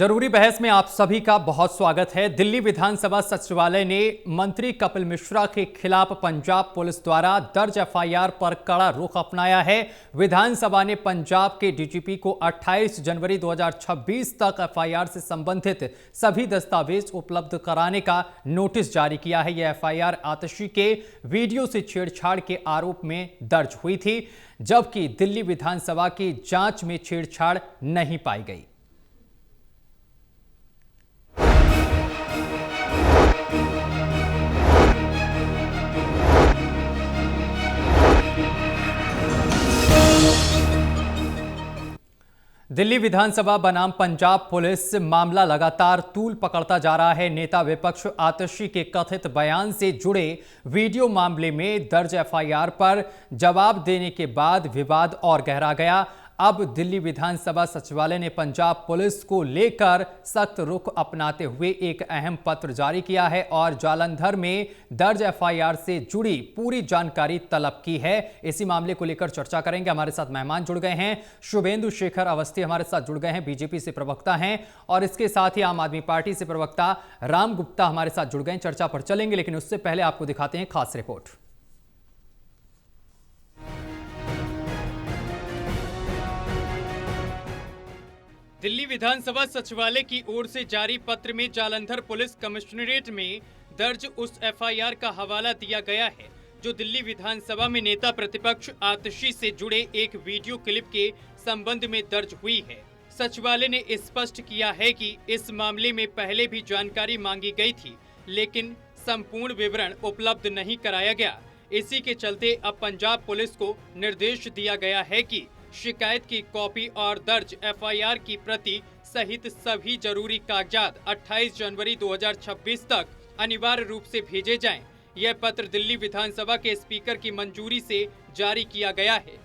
जरूरी बहस में आप सभी का बहुत स्वागत है। दिल्ली विधानसभा सचिवालय ने मंत्री कपिल मिश्रा के खिलाफ पंजाब पुलिस द्वारा दर्ज एफआईआर पर कड़ा रुख अपनाया है। विधानसभा ने पंजाब के डीजीपी को 28 जनवरी 2026 तक एफआईआर से संबंधित सभी दस्तावेज उपलब्ध कराने का नोटिस जारी किया है। यह एफआईआर आतिशी के वीडियो से छेड़छाड़ के आरोप में दर्ज हुई थी, जबकि दिल्ली विधानसभा की जांच में छेड़छाड़ नहीं पाई गई। दिल्ली विधानसभा बनाम पंजाब पुलिस मामला लगातार तूल पकड़ता जा रहा है। नेता विपक्ष आतिशी के कथित बयान से जुड़े वीडियो मामले में दर्ज एफआईआर पर जवाब देने के बाद विवाद और गहरा गया। अब दिल्ली विधानसभा सचिवालय ने पंजाब पुलिस को लेकर सख्त रुख अपनाते हुए एक अहम पत्र जारी किया है और जालंधर में दर्ज एफआईआर से जुड़ी पूरी जानकारी तलब की है। इसी मामले को लेकर चर्चा करेंगे। हमारे साथ मेहमान जुड़ गए हैं। शुभेंदु शेखर अवस्थी हमारे साथ जुड़ गए हैं, बीजेपी से प्रवक्ता हैं, और इसके साथ ही आम आदमी पार्टी से प्रवक्ता राम गुप्ता हमारे साथ जुड़ गए हैं। चर्चा पर चलेंगे, लेकिन उससे पहले आपको दिखाते हैं खास रिपोर्ट। दिल्ली विधानसभा सचिवालय की ओर से जारी पत्र में जालंधर पुलिस कमिश्नरेट में दर्ज उस एफआईआर का हवाला दिया गया है जो दिल्ली विधानसभा में नेता प्रतिपक्ष आतिशी से जुड़े एक वीडियो क्लिप के संबंध में दर्ज हुई है। सचिवालय ने स्पष्ट किया है कि इस मामले में पहले भी जानकारी मांगी गई थी, लेकिन संपूर्ण विवरण उपलब्ध नहीं कराया गया। इसी के चलते अब पंजाब पुलिस को निर्देश दिया गया है कि शिकायत की कॉपी और दर्ज एफआईआर की प्रति सहित सभी जरूरी कागजात 28 जनवरी 2026 तक अनिवार्य रूप से भेजे जाएं। यह पत्र दिल्ली विधानसभा के स्पीकर की मंजूरी से जारी किया गया है।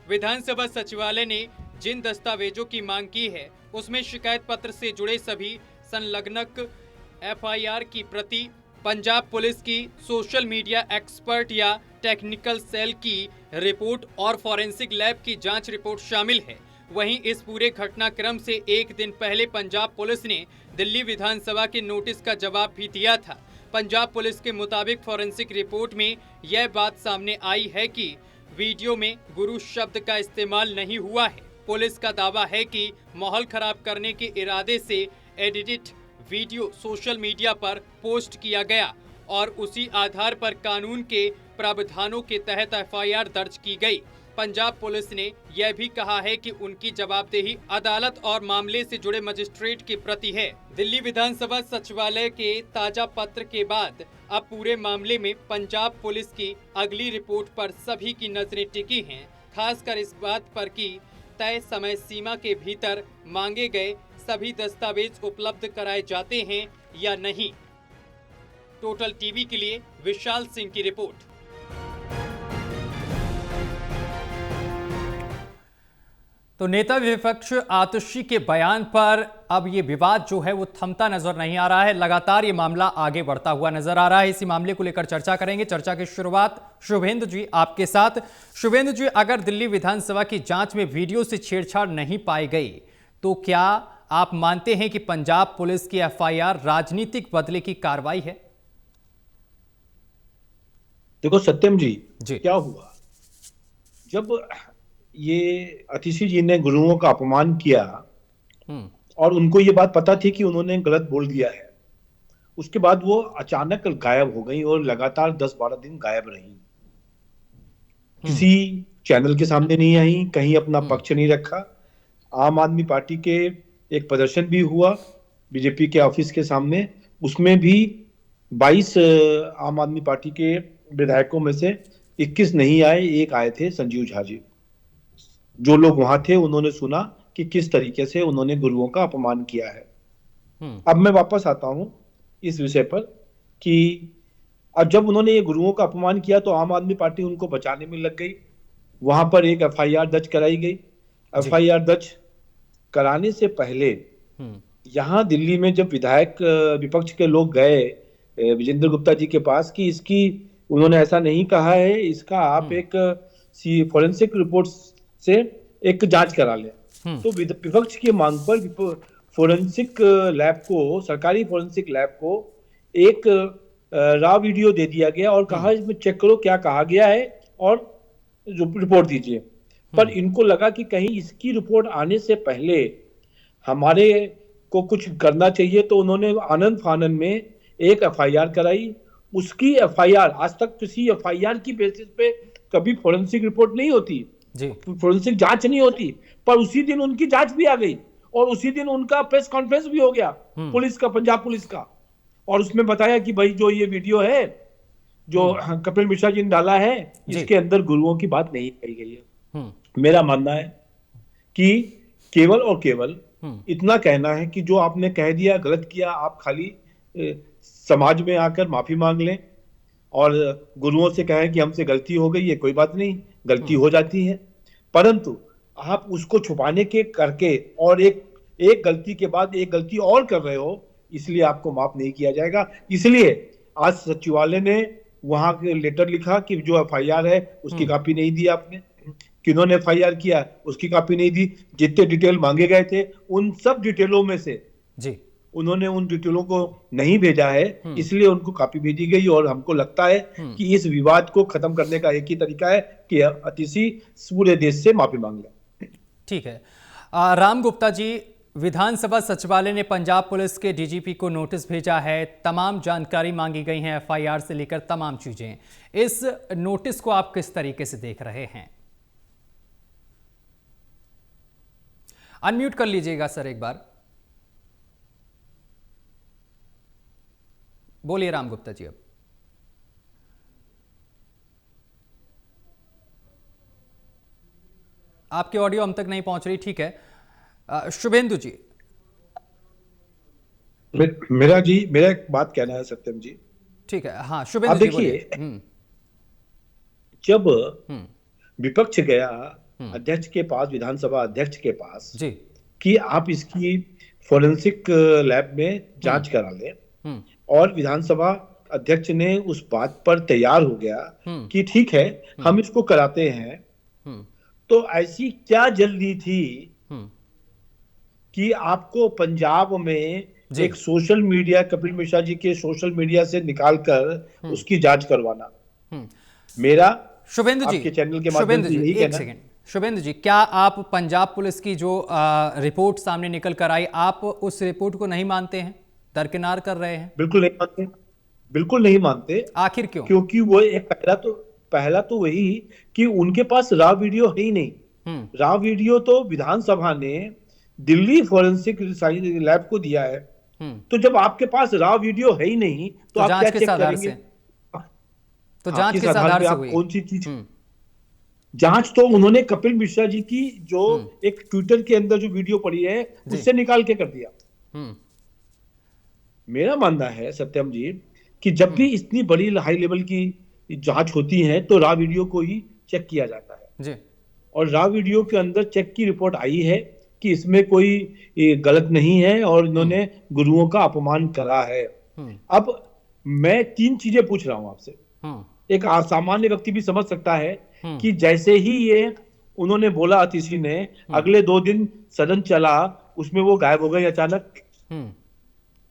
विधानसभा सचिवालय ने जिन दस्तावेजों की मांग की है, उसमें शिकायत पत्र से जुड़े सभी संलग्नक एफआईआर की प्रति, पंजाब पुलिस की सोशल मीडिया एक्सपर्ट या टेक्निकल सेल की रिपोर्ट और फॉरेंसिक लैब की जांच रिपोर्ट शामिल है। वहीं इस पूरे घटनाक्रम से एक दिन पहले पंजाब पुलिस ने दिल्ली विधानसभा के नोटिस का जवाब भी दिया था। पंजाब पुलिस के मुताबिक फॉरेंसिक रिपोर्ट में यह बात सामने आई है कि वीडियो में गुरु शब्द का इस्तेमाल नहीं हुआ है। पुलिस का दावा है कि माहौल खराब करने के इरादे से एडिटेड वीडियो सोशल मीडिया पर पोस्ट किया गया और उसी आधार पर कानून के प्रावधानों के तहत एफआईआर दर्ज की गई। पंजाब पुलिस ने यह भी कहा है कि उनकी जवाबदेही अदालत और मामले से जुड़े मजिस्ट्रेट के प्रति है। दिल्ली विधानसभा सचिवालय के ताजा पत्र के बाद अब पूरे मामले में पंजाब पुलिस की अगली रिपोर्ट पर सभी की नजरें टिकी हैं, खासकर इस बात पर कि तय समय सीमा के भीतर मांगे गए सभी दस्तावेज उपलब्ध कराए जाते हैं या नहीं। टोटल टीवी के लिए विशाल सिंह की रिपोर्ट। तो नेता विपक्ष आतिशी के बयान पर अब ये विवाद जो है वो थमता नजर नहीं आ रहा है। लगातार ये मामला आगे बढ़ता हुआ नजर आ रहा है। इसी मामले को लेकर चर्चा करेंगे। चर्चा की शुरुआत शुभेंदु जी आपके साथ। शुभेंदु जी, अगर दिल्ली विधानसभा की जांच में वीडियो से छेड़छाड़ नहीं पाई गई, तो क्या आप मानते हैं कि पंजाब पुलिस की एफआईआर राजनीतिक बदले की कार्रवाई है? देखो सत्यम जी, क्या हुआ जब ये आतिशी जी ने गुरुओं का अपमान किया और उनको ये बात पता थी कि उन्होंने गलत बोल दिया है, उसके बाद वो अचानक गायब हो गई और लगातार 10-12 दिन गायब रही। किसी चैनल के सामने नहीं आई, कहीं अपना पक्ष नहीं रखा। आम आदमी पार्टी के एक प्रदर्शन भी हुआ बीजेपी के ऑफिस के सामने, उसमें भी 22 आम आदमी पार्टी के विधायकों में से 21 नहीं आए, एक आए थे संजीव झा जी। जो लोग वहां थे उन्होंने सुना कि किस तरीके से उन्होंने गुरुओं का अपमान किया है। अब मैं वापस आता हूं इस विषय पर कि अब जब उन्होंने ये गुरुओं का अपमान किया तो आम आदमी पार्टी उनको बचाने में लग गई। वहां पर एक एफआईआर दर्ज कराई गई। एफआईआर दर्ज कराने से पहले यहां दिल्ली में जब विधायक विपक्ष के लोग गए विजेंद्र गुप्ता जी के पास कि इसकी, उन्होंने ऐसा नहीं कहा है, इसका आप एक फॉरेंसिक रिपोर्ट से एक जांच करा लें, तो विपक्ष की मांग पर फोरेंसिक लैब को, सरकारी फोरेंसिक लैब को एक रॉ वीडियो दे दिया गया और कहा इसमें चेक करो क्या कहा गया है और रिपोर्ट दीजिए। पर इनको लगा कि कहीं इसकी रिपोर्ट आने से पहले हमारे को कुछ करना चाहिए, तो उन्होंने आनंद फानन में एक एफआईआर कराई। उसकी एफआईआर, आज तक किसी एफआईआर की बेसिस पे कभी फोरेंसिक रिपोर्ट नहीं होती जी, फोरेंसिक जांच नहीं होती, पर उसी दिन उनकी जांच भी आ गई और उसी दिन उनका प्रेस कॉन्फ्रेंस भी हो गया पुलिस का, पंजाब पुलिस का, और उसमें बताया कि भाई जो ये वीडियो है जो कपिल मिश्रा जी ने डाला है इसके अंदर गुरुओं की बात नहीं कही गई है। मेरा मानना है कि केवल और केवल इतना कहना है कि जो आपने कह दिया, गलत किया, आप खाली समाज में आकर माफी मांग लें और गुरुओं से कहें कि हमसे गलती हो गई है। कोई बात नहीं, गलती हो जाती है, परंतु आप उसको छुपाने के करके और एक गलती के बाद एक गलती और कर रहे हो, इसलिए आपको माफ नहीं किया जाएगा। इसलिए आज सचिवालय ने वहां के लेटर लिखा कि जो एफआईआर है उसकी कॉपी नहीं दी आपने, किन्होंने एफआईआर किया उसकी कॉपी नहीं दी, जितने डिटेल मांगे गए थे उन सब डिटेलों में से जी उन्होंने उन डिटेलों को नहीं भेजा है, इसलिए उनको कॉपी भेजी गई। और हमको लगता है कि इस विवाद को खत्म करने का एक ही तरीका है कि अतिशी पूरे देश से माफी मांग ले। ठीक है। राम गुप्ता जी, विधानसभा सचिवालय ने पंजाब पुलिस के डीजीपी को नोटिस भेजा है, तमाम जानकारी मांगी गई है, एफआईआर से लेकर तमाम चीजें। इस नोटिस को आप किस तरीके से देख रहे हैं? अनम्यूट कर लीजिएगा सर एक बार, बोलिए राम गुप्ता जी। अब आपकी ऑडियो हम तक नहीं पहुंच रही। ठीक है, शुभेंदु जी। मेरा एक बात कहना है सत्यम जी। ठीक है, हाँ शुभेंदु जी बोलिए। जब विपक्ष गया अध्यक्ष के पास, विधानसभा अध्यक्ष के पास जी, कि आप इसकी फोरेंसिक लैब में जांच करा लें, और विधानसभा अध्यक्ष ने उस बात पर तैयार हो गया कि ठीक है हम इसको कराते हैं, तो ऐसी क्या जल्दी थी कि आपको पंजाब में एक सोशल मीडिया, कपिल मिश्रा जी के सोशल मीडिया से निकालकर उसकी जांच करवाना? मेरा शुभेंदु जी, आपके चैनल के माध्यम से यही कहना है। शुभेंदु जी, क्या आप पंजाब पुलिस की जो रिपोर्ट सामने निकल कर आई, आप उस रिपोर्ट को नहीं मानते हैं, दरकिनार कर रहे हैं? बिल्कुल नहीं मानते, बिल्कुल नहीं मानते। आखिर क्यों? क्योंकि वो एक पहला तो वही कि उनके पास रॉ वीडियो है ही नहीं। रॉ वीडियो तो विधानसभा ने दिल्ली फोरेंसिक लैब को दिया है, तो जब आपके पास रॉ वीडियो है ही नहीं तो आप क्या चेक करेंगे? तो जांच किस आधार से हुई? कौन सी चीज? जांच तो उन्होंने कपिल मिश्रा जी की जो एक ट्विटर के अंदर जो वीडियो पड़ी है उससे निकाल के कर दिया। मेरा मानना है सत्यम जी कि जब भी इतनी बड़ी हाई लेवल की जांच होती है तो रॉ वीडियो को ही चेक किया जाता है जी। और रॉ वीडियो के अंदर चेक की रिपोर्ट आई है कि इसमें कोई गलत नहीं है और इन्होंने गुरुओं का अपमान करा है। अब मैं 3 चीजें पूछ रहा हूं आपसे। एक सामान्य व्यक्ति भी समझ सकता है कि जैसे ही ये उन्होंने बोला, अतिशी ने, अगले 2 दिन सदन चला, उसमें वो गायब हो गई अचानक।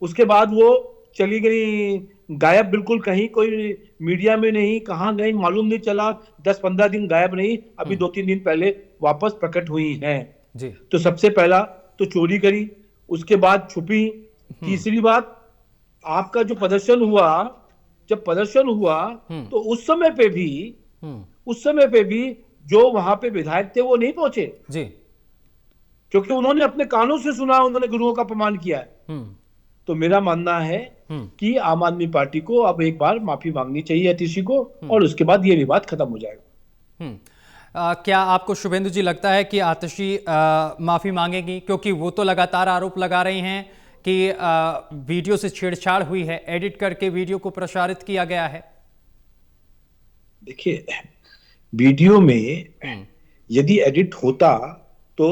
उसके बाद वो चली गई गायब, बिल्कुल, कहीं कोई मीडिया में नहीं, कहां गई मालूम नहीं चला। 10-15 दिन गायब रही, अभी 2-3 दिन पहले वापस प्रकट हुई हैं जी। तो सबसे पहला तो चोरी करी, उसके बाद छुपी। तीसरी बात, आपका जो प्रदर्शन हुआ, जब प्रदर्शन हुआ तो उस समय पे भी जो वहां पे विधायक थे वो नहीं पहुंचे जी, क्योंकि उन्होंने अपने कानों से सुना उन्होंने गुरुओं का अपमान किया है। तो मेरा मानना है कि आम आदमी पार्टी को अब एक बार माफी मांगनी चाहिए अतिशी को, और उसके बाद ये विवाद खत्म हो जाएगा। क्या आपको शुभेंदु जी लगता है कि आतिशी माफी मांगेगी? क्योंकि वो तो लगातार आरोप लगा रही हैं कि वीडियो से छेड़छाड़ हुई है, एडिट करके वीडियो को प्रसारित किया गया है। देखिए, वीडियो में यदि एडिट होता तो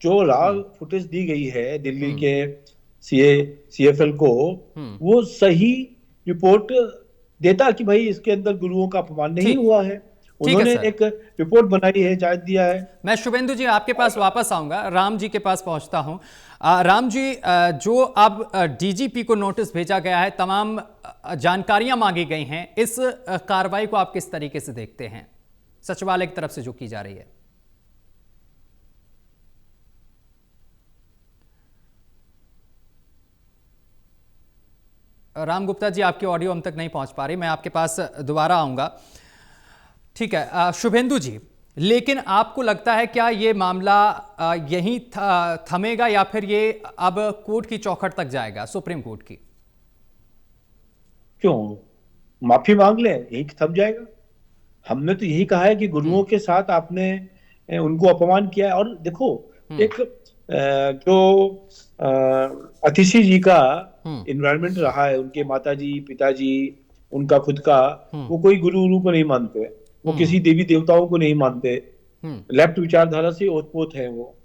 जो रॉ फुटेज दी गई है दिल्ली के सीएफएल को, वो सही रिपोर्ट देता कि भाई इसके अंदर गुरुओं का अपमान नहीं हुआ है। उन्होंने सर। एक रिपोर्ट बनाई है, जांच दिया है। मैं शुभेंदु जी आपके पास वापस आऊंगा, राम जी के पास पहुंचता हूं। राम जी, जो अब डीजीपी को नोटिस भेजा गया है, तमाम जानकारियां मांगी गई हैं, इस कार्रवाई को आप किस तरीके से देखते हैं, सचिवालय की तरफ से जो की जा रही है? राम गुप्ता जी, आपकी ऑडियो हम तक नहीं पहुंच पा रही, मैं आपके पास दोबारा आऊंगा। ठीक है शुभेंदु जी, लेकिन आपको लगता है क्या ये मामला यहीं थमेगा या फिर ये अब कोर्ट की चौखट तक जाएगा, सुप्रीम कोर्ट की? क्यों, माफी मांग ले, यही थम जाएगा? हमने तो यही कहा है कि गुरुओं के साथ आपने उनको अपमान किया है। और देखो, एक जो अतिशी जी का इन्वायरमेंट रहा है, उनके माताजी, पिताजी, उनका खुद का, वो कोई गुरु को नहीं मानते, वो किसी देवी देवताओं को नहीं मानते, लेफ्ट विचारधारा से ओतपोत है वो।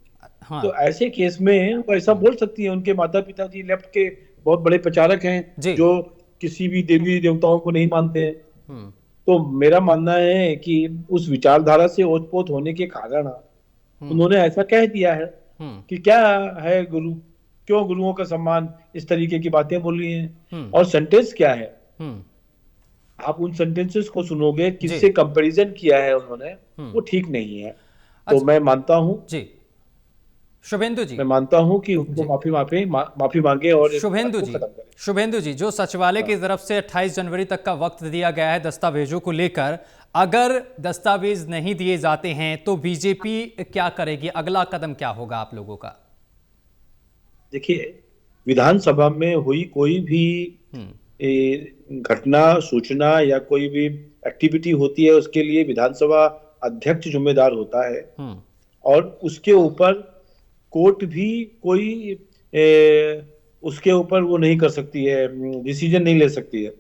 हाँ। तो ऐसे केस में वो ऐसा बोल सकती है, उनके माता पिताजी लेफ्ट के बहुत बड़े प्रचारक हैं जो किसी भी देवी देवताओं को नहीं मानते हैं। तो मेरा मानना है कि उस विचारधारा से ओतपोत होने के कारण उन्होंने ऐसा कह दिया है कि क्या है गुरु, क्यों गुरुओं का सम्मान, इस तरीके की बातें बोल रही हैं। और सेंटेंस क्या है, आप उन सेंटेंसेस को सुनोगे, किससे कंपैरिजन किया है उन्होंने, वो ठीक नहीं है। तो मैं मानता हूं जी, शुभेंदु जी, मैं मानता हूं कि उनको माफी मांगे और शुभेंदु जी, जो सचिवालय की तरफ से 28 जनवरी तक का वक्त दिया गया है दस्तावेजों को लेकर, अगर दस्तावेज नहीं दिए जाते हैं तो बीजेपी क्या करेगी, अगला कदम क्या होगा आप लोगों का? देखिए, विधानसभा में हुई कोई भी घटना, सूचना या कोई भी एक्टिविटी होती है, उसके लिए विधानसभा अध्यक्ष जिम्मेदार होता है। और उसके ऊपर कोर्ट भी कोई उसके ऊपर वो नहीं कर सकती है, डिसीजन नहीं ले सकती है।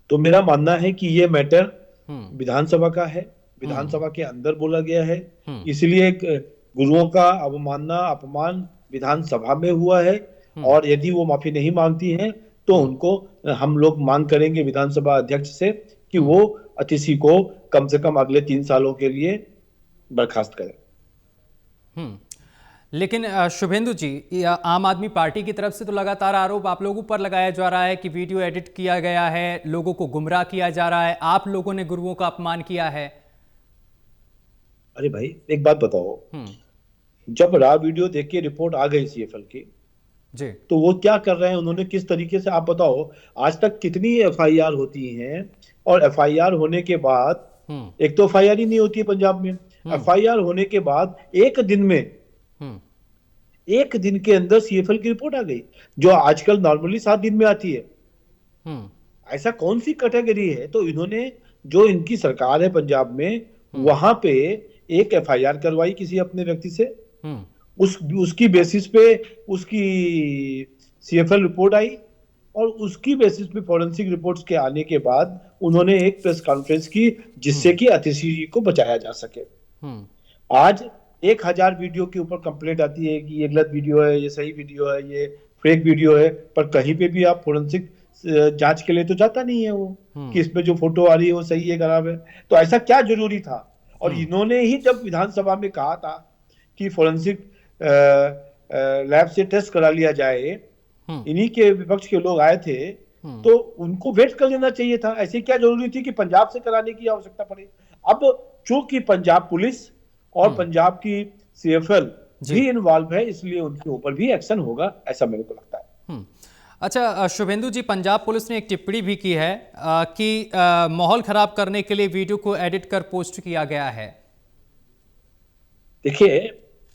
तो मेरा मानना है कि ये मैटर विधानसभा का है, विधानसभा के अंदर बोला गया है, इसलिए गुरुओं का अवमानना, अपमान विधानसभा में हुआ है। और यदि वो माफी नहीं मांगती हैं तो उनको हम लोग मांग करेंगे विधानसभा अध्यक्ष से कि वो अतिशी को कम से कम अगले 3 सालों के लिए बर्खास्त करें। लेकिन शुभेंदु जी, आम आदमी पार्टी की तरफ से तो लगातार आरोप आप लोगों पर लगाया जा रहा है कि वीडियो एडिट किया गया है, लोगों को गुमराह किया जा रहा है, आप लोगों ने गुरुओं का अपमान किया है। अरे भाई, एक बात बताओ, जब रॉ वीडियो देख के रिपोर्ट आ गई सीएफएल की जी, तो वो क्या कर रहे हैं, उन्होंने किस तरीके से, आप बताओ, आज तक कितनी एफआईआर होती हैं, और एफआईआर होने के बाद, एक तो एफआईआर ही नहीं होती है पंजाब में, एफआईआर होने के बाद एक दिन के अंदर सीएफएल की रिपोर्ट आ गई, जो आजकल नॉर्मली 7 दिन में आती है। ऐसा कौन सी कैटेगरी है? तो इन्होंने, जो इनकी सरकार है पंजाब में, वहां पे एक एफआईआर करवाई किसी अपने व्यक्ति से, उसकी बेसिस पे उसकी सीएफएल रिपोर्ट आई, और उसकी बेसिस पे फॉरेंसिक रिपोर्ट्स के आने के बाद उन्होंने एक प्रेस कॉन्फ्रेंस की, जिससे कि अतिशी जी को बचाया जा सके। आज 1000 वीडियो के ऊपर कंप्लेंट आती है कि ये गलत वीडियो है, ये सही वीडियो है, ये फेक वीडियो है, पर कहीं पे भी आप फोरेंसिक जांच के लिए तो जाता नहीं है वो, कि इसमें जो फोटो आ रही है वो सही है, खराब है। तो ऐसा क्या जरूरी था? और इन्होंने ही जब विधानसभा में कहा था कि फोरेंसिक लैब से टेस्ट करा लिया जाए, इन्हीं के विपक्ष के लोग आए थे, तो उनको वेट कर लेना चाहिए था। ऐसे क्या जरूरी थी कि पंजाब से कराने की आवश्यकता पड़े? अब चूंकि पंजाब पुलिस और पंजाब की सीएफएल भी इन्वॉल्व है, इसलिए उनके ऊपर भी एक्शन होगा, ऐसा मेरे को लगता है। अच्छा शुभेंदु जी, पंजाब पुलिस ने एक टिप्पणी भी की है कि माहौल खराब करने के लिए वीडियो को एडिट कर पोस्ट किया गया है। देखिए,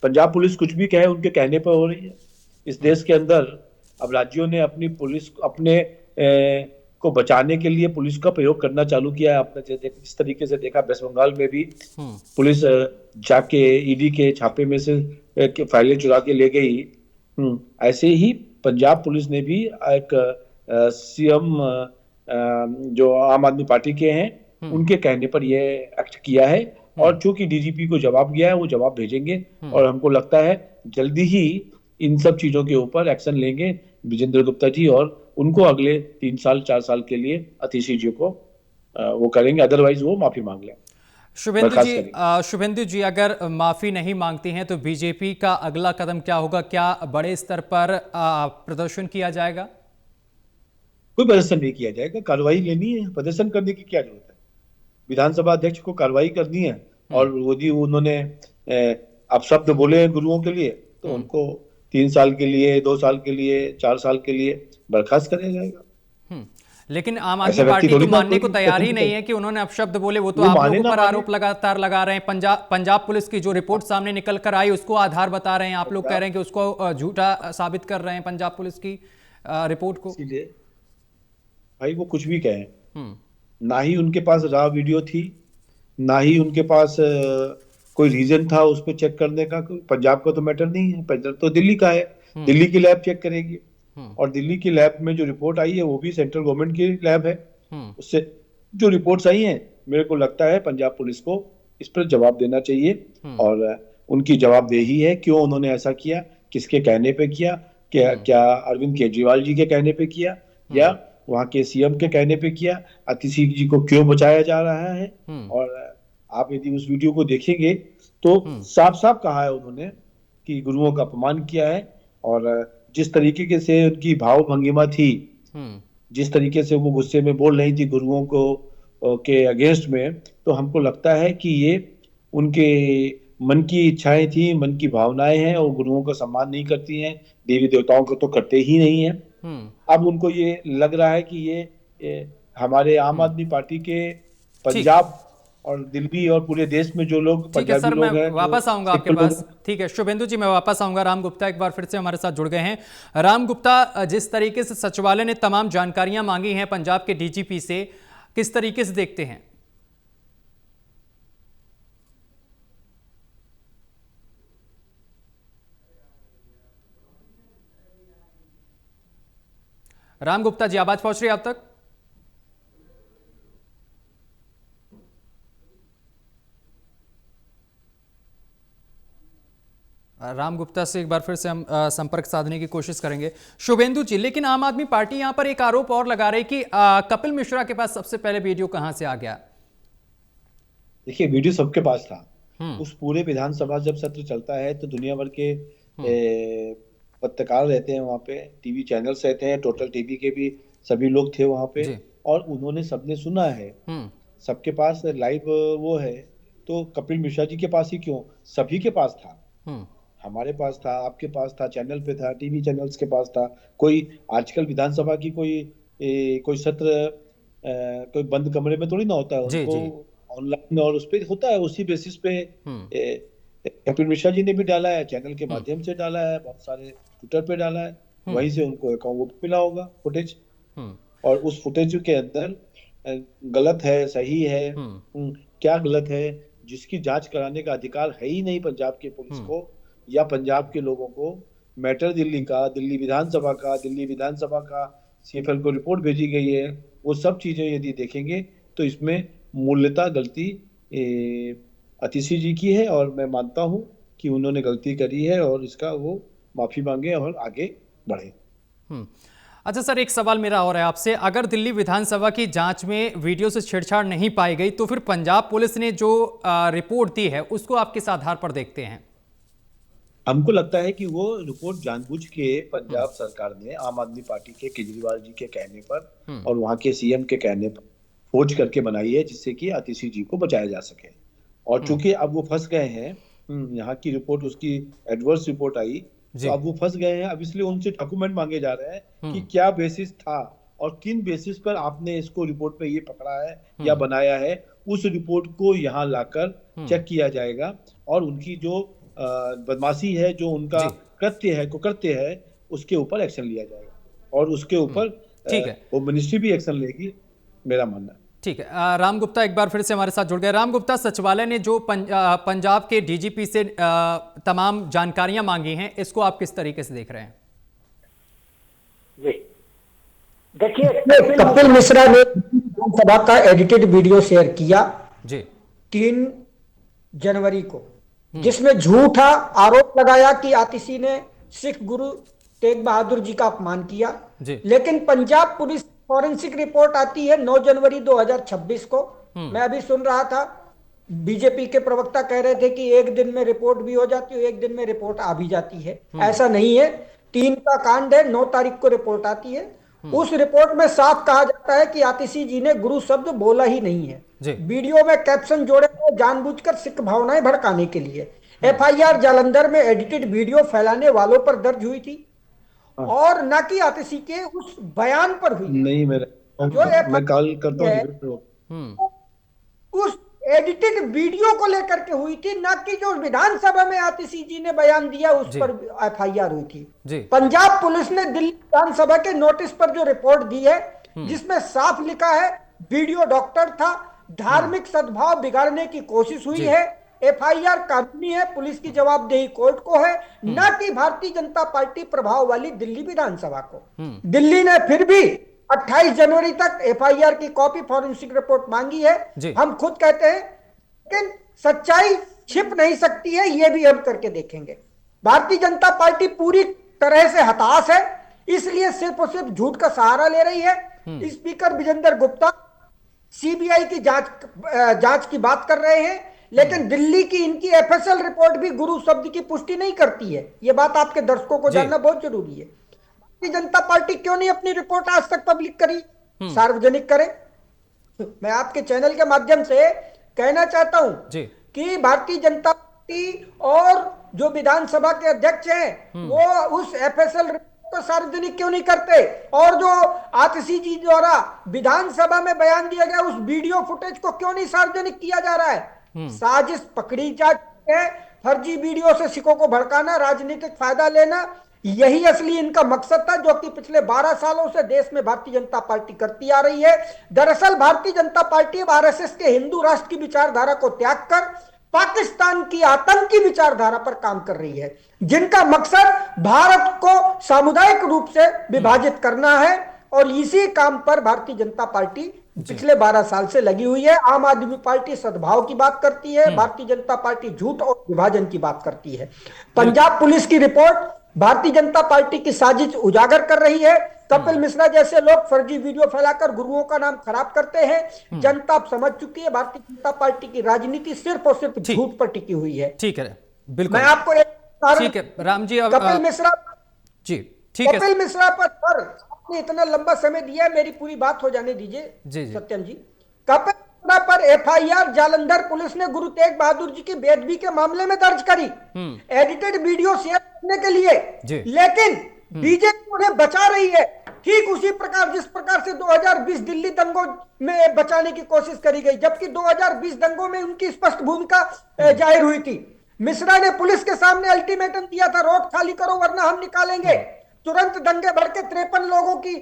पंजाब पुलिस कुछ भी कहे, उनके कहने पर हो रही है। इस देश के अंदर अब राज्यों ने अपनी पुलिस, अपने को बचाने के लिए पुलिस का प्रयोग करना चालू किया है। आपने जिस तरीके से देखा, वेस्ट बंगाल में भी पुलिस जाके ईडी के छापे में से फाइलें चुरा के ले गई। ऐसे ही पंजाब पुलिस ने भी एक सीएम जो आम आदमी पार्टी के हैं, उनके कहने पर यह एक्ट किया है। और चूंकि डीजीपी को जवाब गया है, वो जवाब भेजेंगे, और हमको लगता है जल्दी ही इन सब चीजों के ऊपर एक्शन लेंगे विजेंद्र गुप्ता जी, और उनको अगले 3 साल 4 साल के लिए अतिशी जी को वो करेंगे, अदरवाइज वो माफी मांग लें। शुभेंदु जी, अगर माफी नहीं मांगती हैं तो बीजेपी का अगला कदम क्या होगा? क्या बड़े स्तर पर प्रदर्शन किया जाएगा? कोई प्रदर्शन नहीं किया जाएगा, कार्रवाई लेनी है, प्रदर्शन करने की क्या जरूरत है? विधानसभा अध्यक्ष को कार्रवाई करनी है, और यदि उन्होंने अपशब्द बोले गुरुओं के लिए तो उनको 3 साल के लिए, 2 साल के लिए, 4 साल के लिए बर्खास्त किया जाएगा। लेकिन आम आदमी पार्टी तो मानने को तैयार ही नहीं है कि उन्होंने अपशब्द बोले। वो तो आप लोगों पर आरोप लगातार लगा रहे हैं। पंजाब पुलिस की जो रिपोर्ट सामने निकल कर आई उसको आधार बता रहे हैं, आप लोग कह रहे हैं कि उसको झूठा साबित कर रहे हैं पंजाब पुलिस की रिपोर्ट को। भाई वो कुछ भी कहें, ना ही उनके पास रॉ वीडियो थी, ना ही उनके पास कोई रीजन था उस पर चेक करने का। पंजाब का तो मैटर नहीं है, मैटर तो दिल्ली का है, दिल्ली की लैब चेक करेगी, और दिल्ली की लैब में जो रिपोर्ट आई है वो भी सेंट्रल गवर्नमेंट की लैब है। उससे जो रिपोर्ट्स आई हैं, मेरे को लगता है पंजाब पुलिस को इस पर जवाब देना चाहिए, और उनकी जवाबदेही है क्यों उन्होंने ऐसा किया, किसके कहने पे किया, क्या अरविंद केजरीवाल जी के कहने पे किया, या वहां के सीएम के कहने पे किया, आतिशी जी को क्यों बचाया जा रहा है। और आप यदि उस वीडियो को देखेंगे तो साफ साफ कहा है उन्होंने कि गुरुओं का अपमान किया है, और जिस तरीके से उनकी भाव भंगिमा थी, जिस तरीके से वो गुस्से में बोल रही थी गुरुओं को के अगेंस्ट में, तो हमको लगता है कि ये उनके मन की इच्छाएं थी, मन की भावनाएं हैं, और गुरुओं का सम्मान नहीं करती हैं, देवी देवताओं को तो करते ही नहीं है। अब उनको ये लग रहा है कि ये हमारे आम आदमी पार्टी के पंजाब और दिल्ली और पूरे देश में जो लोग पंजाबी लोग हैं, वापस आऊंगा आपके पास। ठीक है शुभेंदु जी, मैं वापस आऊंगा। राम गुप्ता एक बार फिर से हमारे साथ जुड़ गए हैं। राम गुप्ता, जिस तरीके से सचिवालय ने तमाम जानकारियां मांगी हैं पंजाब के डीजीपी से, किस तरीके से देखते हैं? राम गुप्ता जी, आवाज पहुंच रही है आप तक? राम गुप्ता से एक बार फिर से हम संपर्क साधने की कोशिश करेंगे। शुभेंदु जी, लेकिन आम आदमी पार्टी यहां पर एक आरोप और लगा रही कि कपिल मिश्रा के पास सबसे पहले वीडियो कहां से आ गया? देखिए, वीडियो सबके पास था। उस पूरे विधानसभा जब सत्र चलता है तो दुनिया भर के पत्रकार रहते हैं वहां पे, टीवी चैनल्स रहते हैं, टोटल टीवी के भी सभी लोग थे वहां पे, और उन्होंने सबने सुना है। सबके पास लाइव वो है, तो कपिल मिश्रा जी के पास ही क्यों, सभी के पास था। हमारे पास था, आपके पास था, चैनल पे था, टीवी चैनल्स के पास था। कोई आजकल विधानसभा की कोई सत्र कोई बंद कमरे में थोड़ी ना होता है, उनको ऑनलाइन और उस पे होता है। उसी बेसिस पे कपिल मिश्रा जी ने भी डाला है, चैनल के माध्यम से डाला है, बहुत सारे ट्विटर पे डाला है, वहीं से उनको अकाउंट मिला होगा फुटेज, और उस फुटेज के अंदर गलत है, सही है, क्या गलत है, जिसकी जांच कराने का अधिकार है ही नहीं पंजाब के पुलिस को या पंजाब के लोगों को। मैटर दिल्ली का, दिल्ली विधानसभा का सीएफएल को रिपोर्ट भेजी गई है, वो सब चीजें यदि देखेंगे तो इसमें मूल्यता गलती आतिशी जी की है, और मैं मानता हूं कि उन्होंने गलती करी है, और इसका वो माफी मांगे और आगे बढ़े। अच्छा सर, एक सवाल मेरा और है आपसे, अगर दिल्ली विधानसभा की जांच में वीडियो से छेड़छाड़ नहीं पाई गई तो फिर पंजाब पुलिस ने जो रिपोर्ट दी है उसको आप किस आधार पर देखते हैं? हमको लगता है कि वो रिपोर्ट जानबूझ के पंजाब सरकार ने आम आदमी पार्टी के केजरीवाल जी के कहने पर और वहां के सीएम के कहने पर खोज करके बनाई है, जिससे कि आतिशी जी को बचाया जा सके। और चूंकि अब वो फंस गए हैं, यहाँ की रिपोर्ट, उसकी एडवर्स रिपोर्ट आई, तो अब वो फंस गए हैं। अब इसलिए उनसे डॉक्यूमेंट मांगे जा रहे हैं कि क्या बेसिस था और किन बेसिस पर आपने इसको रिपोर्ट पे ये पकड़ा है या बनाया है। उस रिपोर्ट को यहाँ लाकर चेक किया जाएगा, और उनकी जो बदमाशी है, जो उनका कृत्य है, उसके ऊपर एक्शन लिया जाएगा, और उसके ऊपर वो मिनिस्ट्री भी एक्शन लेगी, मेरा मानना है। ठीक है, राम गुप्ता एक बार फिर से हमारे साथ जुड़ गए। राम गुप्ता, सचिवालय ने जो पंजाब के डीजीपी से तमाम जानकारियां मांगी हैं, इसको आप किस तरीके से देख रहे हैं? जी देखिए, कपिल मिश्रा ने विधानसभा का एडिटेड वीडियो शेयर किया जी 3 जनवरी को, जिसमें झूठा आरोप लगाया कि आतिशी ने सिख गुरु तेग बहादुर जी का अपमान किया। लेकिन पंजाब पुलिस फॉरेंसिक रिपोर्ट आती है 9 जनवरी 2026 को। मैं अभी सुन रहा था, बीजेपी के प्रवक्ता कह रहे थे कि एक दिन में रिपोर्ट भी हो जाती है, एक दिन में रिपोर्ट आ भी जाती है। ऐसा नहीं है, 3 का कांड है, 9 तारीख को रिपोर्ट आती है। उस रिपोर्ट में साफ कहा जाता है कि आतिशी जी ने गुरु शब्द बोला ही नहीं है। वीडियो में कैप्शन जोड़े हुए जानबूझकर सिख भावनाएं भड़काने के लिए। एफआईआर जालंधर में एडिटेड वीडियो फैलाने वालों पर दर्ज हुई थी और न कि आतिशी के उस बयान पर हुई। नहीं, मैं कॉल करता हूं। उस एडिटेड वीडियो को लेकर के हुई थी, ना कि जो विधानसभा में आतिशी जी ने बयान दिया उस पर एफआईआर हुई थी। पंजाब पुलिस ने दिल्ली विधानसभा के नोटिस पर जो रिपोर्ट दी है, जिसमें साफ लिखा है वीडियो डॉक्टर था, धार्मिक सद्भाव बिगाड़ने की कोशिश हुई है, एफआईआर कानूनी है, पुलिस की जवाबदेही कोर्ट को है, न कि भारतीय जनता पार्टी प्रभाव वाली दिल्ली विधानसभा को। दिल्ली ने फिर भी 28 जनवरी तक एफआईआर की कॉपी फॉरेंसिक रिपोर्ट मांगी है। हम खुद कहते हैं, लेकिन सच्चाई छिप नहीं सकती है, यह भी हम करके देखेंगे। भारतीय जनता पार्टी पूरी तरह से हताश है, इसलिए सिर्फ और सिर्फ झूठ का सहारा ले रही है। स्पीकर विजेंद्र गुप्ता सीबीआई की जांच की बात कर रहे हैं, लेकिन दिल्ली की इनकी एफएसएल रिपोर्ट भी गुरु शब्द की पुष्टि नहीं करती है। यह बात आपके दर्शकों को जानना बहुत जरूरी है। भारतीय जनता पार्टी क्यों नहीं अपनी रिपोर्ट आज तक पब्लिक करी, सार्वजनिक करे? मैं आपके चैनल के माध्यम से कहना चाहता हूं कि भारतीय जनता पार्टी और जो विधानसभा के अध्यक्ष हैं वो उस एफएसएल रिपोर्ट को सार्वजनिक क्यों नहीं करते, और जो आतिशी जी द्वारा विधानसभा में बयान दिया गया उस वीडियो फुटेज को क्यों नहीं सार्वजनिक किया जा रहा है? साजिश पकड़ी जाती है, फर्जी वीडियो से सिखों को भड़काना, राजनीतिक फायदा लेना, यही असली इनका मकसद था, जो कि पिछले 12 सालों से देश में भारतीय जनता पार्टी करती आ रही है। दरअसल भारतीय जनता पार्टी आरएसएस के हिंदू राष्ट्र की विचारधारा को त्याग कर पाकिस्तान की आतंकी विचारधारा पर काम कर रही है, जिनका मकसद भारत को सामुदायिक रूप से विभाजित करना है। और इसी काम पर भारतीय जनता पार्टी पिछले 12 साल से लगी हुई है। आम आदमी पार्टी सद्भाव की बात करती है, भारतीय जनता पार्टी झूठ और विभाजन की बात करती है। पंजाब पुलिस की रिपोर्ट भारतीय जनता पार्टी की साजिश उजागर कर रही है। कपिल मिश्रा जैसे लोग फर्जी वीडियो फैलाकर गुरुओं का नाम खराब करते हैं। जनता अब समझ चुकी है भारतीय जनता पार्टी की राजनीति सिर्फ और सिर्फ झूठ पर टिकी हुई है। ठीक है, बिल्कुल। मैं आपको ठीक है राम जी, कपिल मिश्रा जी ठीक है, कपिल मिश्रा पर आपने इतना लंबा समय दिया है, मेरी पूरी बात हो जाने दीजिए सत्यम जी। कपिल मिश्रा पर एफआईआर जालंधर पुलिस ने गुरु तेग बहादुर जी की बेदबी के मामले में दर्ज करी, एडिटेड वीडियो शेयर करने के लिए, लेकिन बीजेपी उन्हें बचा रही है। ठीक उसी प्रकार जिस प्रकार से 2020 दिल्ली दंगों में बचाने की कोशिश करी गई, जबकि 2020 दंगों में उनकी स्पष्ट भूमिका जाहिर हुई थी। मिश्रा ने पुलिस के सामने अल्टीमेटम दिया था, रोड खाली करो वरना हम निकालेंगे। तुरंत दंगे भड़के 53 लोगों की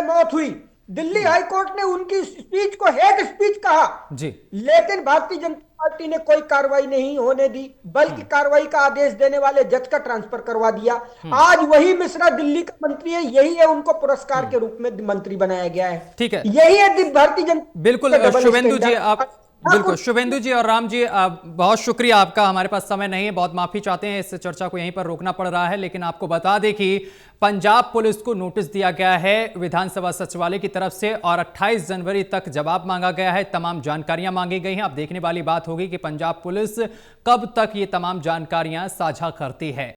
मौत हुई। दिल्ली हाई कोर्ट ने उनकी स्पीच को हेट स्पीच कहा जी, लेकिन भारतीय जनता पार्टी ने कोई कार्रवाई नहीं होने दी, बल्कि कार्रवाई का आदेश देने वाले जज का ट्रांसफर करवा दिया। आज वही मिश्रा दिल्ली का मंत्री है, यही है उनको पुरस्कार के रूप में मंत्री बनाया गया है। ठीक है, यही है भारतीय जनता। बिल्कुल शुभेंदु जी, आप बिल्कुल शुभेंदु जी और राम जी, बहुत शुक्रिया आपका। हमारे पास समय नहीं है, बहुत माफी चाहते हैं, इस चर्चा को यहीं पर रोकना पड़ रहा है। लेकिन आपको बता दें कि पंजाब पुलिस को नोटिस दिया गया है विधानसभा सचिवालय की तरफ से और 28 जनवरी तक जवाब मांगा गया है, तमाम जानकारियां मांगी गई हैं। अब देखने वाली बात होगी कि पंजाब पुलिस कब तक ये तमाम जानकारियां साझा करती है।